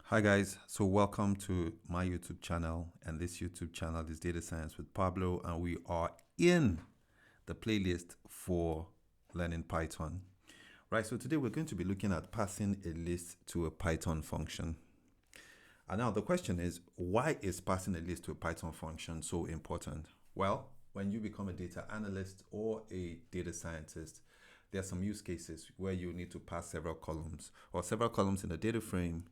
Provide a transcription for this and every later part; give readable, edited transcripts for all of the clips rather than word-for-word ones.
Hi guys, so welcome to my YouTube channel, and this YouTube channel is Data Science with Pablo, and we are in the playlist for learning Python. Right, so today we're going to be looking at passing a list to a Python function. And now the question is, why is passing a list to a Python function so important? Well, when you become a data analyst or a data scientist, there are some use cases where you need to pass several columns in a data frame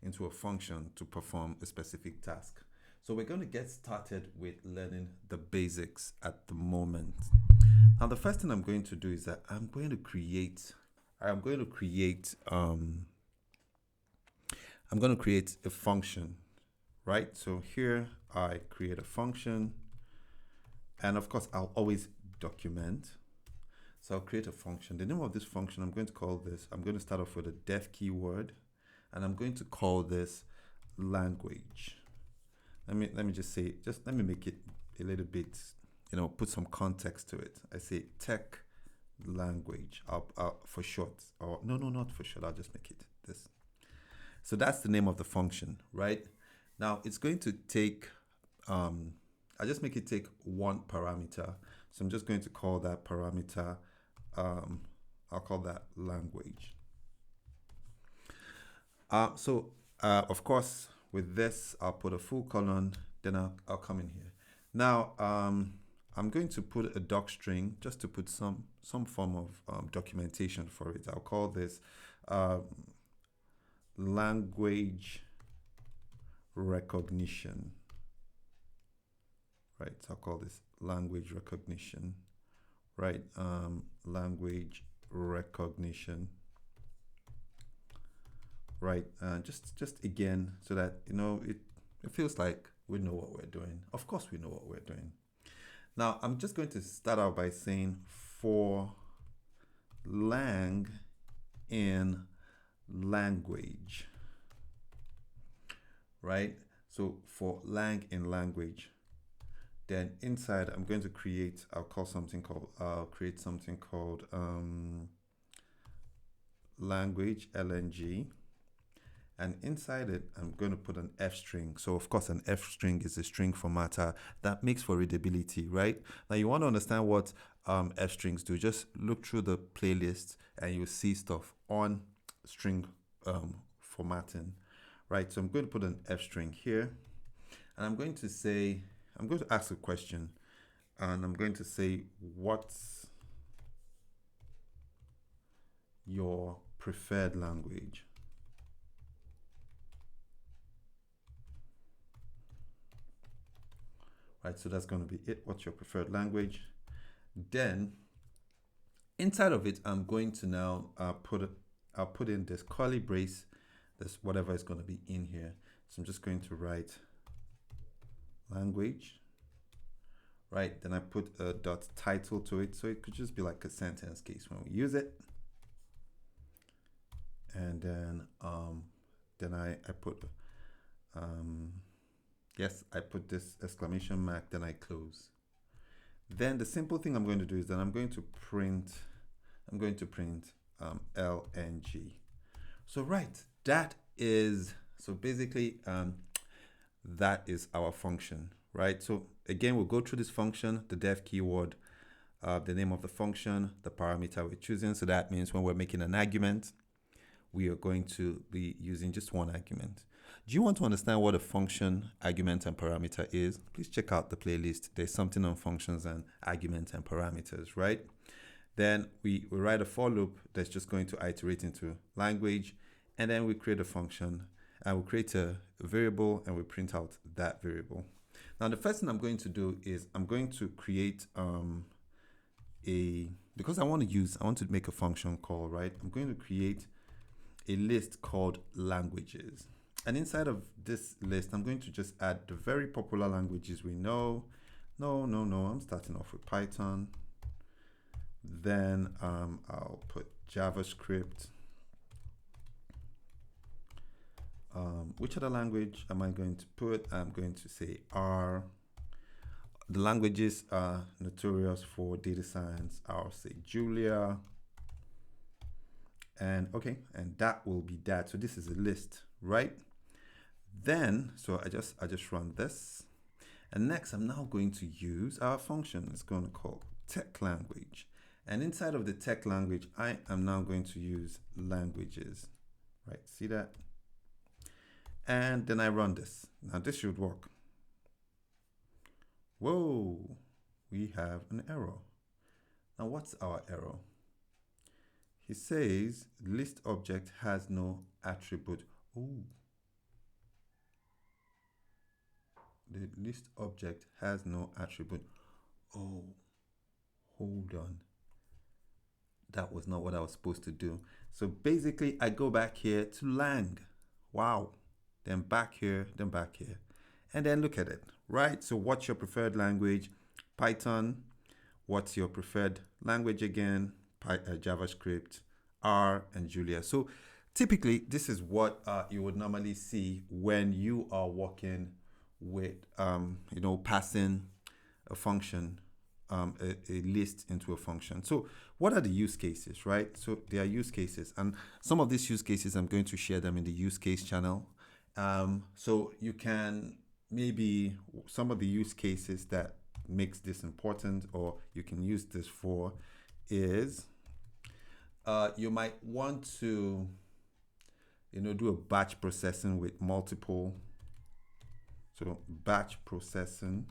into a function to perform a specific task. So we're going to get started with learning the basics at the moment. Now, the first thing I'm going to do is that I'm going to create a function, right? So here I create a function, and of course I'll always document. So I'll create a function. The name of this function, I'm going to start off with a def keyword, and I'm going to call this language. Let me just say, let me make it a little bit, put some context to it. I say tech language for short, or no, not for short. I'll just make it this. So that's the name of the function, right? Now it's going to take, I just make it take one parameter. So I'm just going to call that parameter, I'll call that language. Of course, with this, I'll put a full colon, then I'll come in here. Now, I'm going to put a doc string just to put some form of documentation for it. I'll call this language recognition. Right, so I'll call this language recognition. Right, language recognition. Right, just again, so that it feels like we know what we're doing. Of course we know what we're doing. Now I'm just going to start out by saying for lang in language, right? So for lang in language, then inside I'm going to create, I'll create something called language lng. And inside it, I'm going to put an F string. So of course, an F string is a string formatter that makes for readability, right? Now you want to understand what F strings do. Just look through the playlist and you'll see stuff on string formatting, right? So I'm going to put an F string here, and I'm going to ask a question, and I'm going to say, what's your preferred language? Right, so that's going to be it. What's your preferred language? Then inside of it, I'm going to now I'll put in this curly brace, this whatever is going to be in here. So I'm just going to write language, right? Then I put a dot title to it, so it could just be like a sentence case when we use it. And then I put yes, I put this exclamation mark, then I close. Then the simple thing I'm going to do is that I'm going to print lng. So right, basically that is our function, right? So again, we'll go through this function, the def keyword, the name of the function, the parameter we're choosing. So that means when we're making an argument, we are going to be using just one argument. Do you want to understand what a function, argument, and parameter is? Please check out the playlist. There's something on functions and arguments and parameters, right? Then we write a for loop that's just going to iterate into language, and then we create a function, and we create a variable, and we print out that variable. Now the first thing I'm going to do is I'm going to create because I want to make a function call, right? I'm going to create a list called languages. And inside of this list, I'm going to just add the very popular languages we know. No, I'm starting off with Python. Then I'll put JavaScript. Which other language am I going to put? I'm going to say R. The languages are notorious for data science. I'll say Julia. And okay, and that will be that. So this is a list, right? Then, so I just run this. And next, I'm now going to use our function. It's going to call text language. And inside of the text language, I am now going to use languages, right? See that? And then I run this. Now this should work. Whoa, we have an error. Now what's our error? He says list object has no attribute. Oh, the list object has no attribute. Oh, hold on. That was not what I was supposed to do. So basically I go back here to lang. Wow. Then back here, then back here. And then look at it, right? So what's your preferred language? Python. What's your preferred language again? JavaScript, R, and Julia. So typically this is what you would normally see when you are working with, passing a function, a list into a function. So what are the use cases, right? So there are use cases, and some of these use cases, I'm going to share them in the use case channel. So you can maybe some of the use cases that makes this important, or you can use this for, is you might want to, do a batch processing with multiple. So batch processing.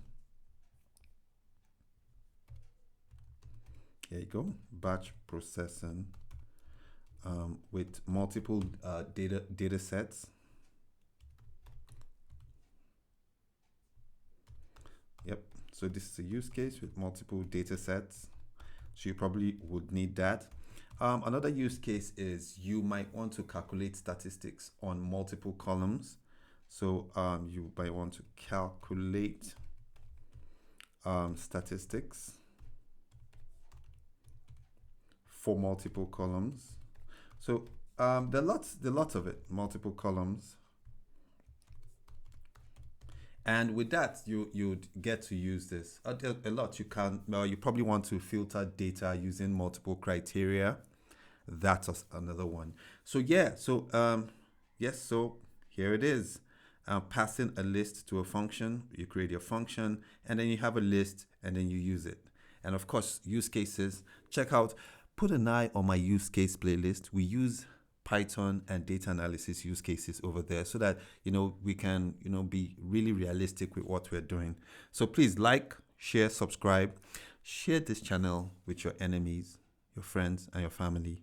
There you go, batch processing with multiple data sets. Yep, so this is a use case with multiple data sets. So you probably would need that. Another use case is you might want to calculate statistics on multiple columns. So you might want to calculate statistics for multiple columns. So there are lots of it, multiple columns. And with that, you'd get to use this a lot. You probably want to filter data using multiple criteria. That's another one. So yeah, so yes, so here it is. Passing a list to a function, you create your function, and then you have a list, and then you use it. And of course, use cases. Put an eye on my use case playlist. We use Python and data analysis use cases over there, so that we can be really realistic with what we're doing. So please like, share, subscribe, share this channel with your enemies, your friends, and your family.